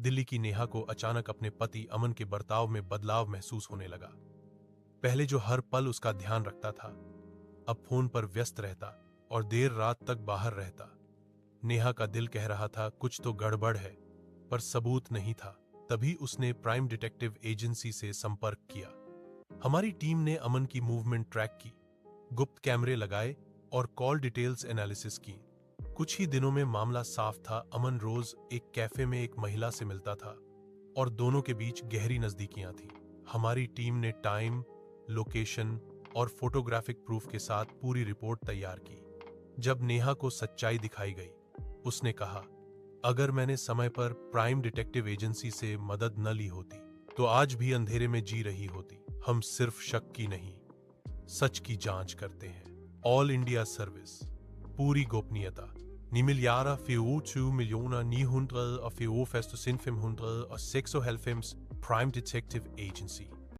दिल्ली की नेहा को अचानक अपने पति अमन के बर्ताव में बदलाव महसूस होने लगा। पहले जो हर पल उसका ध्यान रखता था, अब फोन पर व्यस्त रहता और देर रात तक बाहर रहता। नेहा का दिल कह रहा था कुछ तो गड़बड़ है, पर सबूत नहीं था। तभी उसने प्राइम डिटेक्टिव एजेंसी से संपर्क किया। हमारी टीम ने अमन की मूवमेंट ट्रैक की, गुप्त कैमरे लगाए और कॉल डिटेल्स एनालिसिस की। कुछ ही दिनों में मामला साफ था। अमन रोज एक कैफे में एक महिला से मिलता था और दोनों के बीच गहरी नजदीकियां थी। हमारी टीम ने टाइम, लोकेशन और फोटोग्राफिक प्रूफ के साथ पूरी रिपोर्ट तैयार की। जब नेहा को सच्चाई दिखाई गई, उसने कहा, अगर मैंने समय पर प्राइम डिटेक्टिव एजेंसी से मदद न ली होती तो आज भी अंधेरे में जी रही होती। हम सिर्फ शक की नहीं, सच की जांच करते हैं। ऑल इंडिया सर्विस, पूरी गोपनीयता। Ni milliarder 24 millioner 944.596 Prime Detective Agency.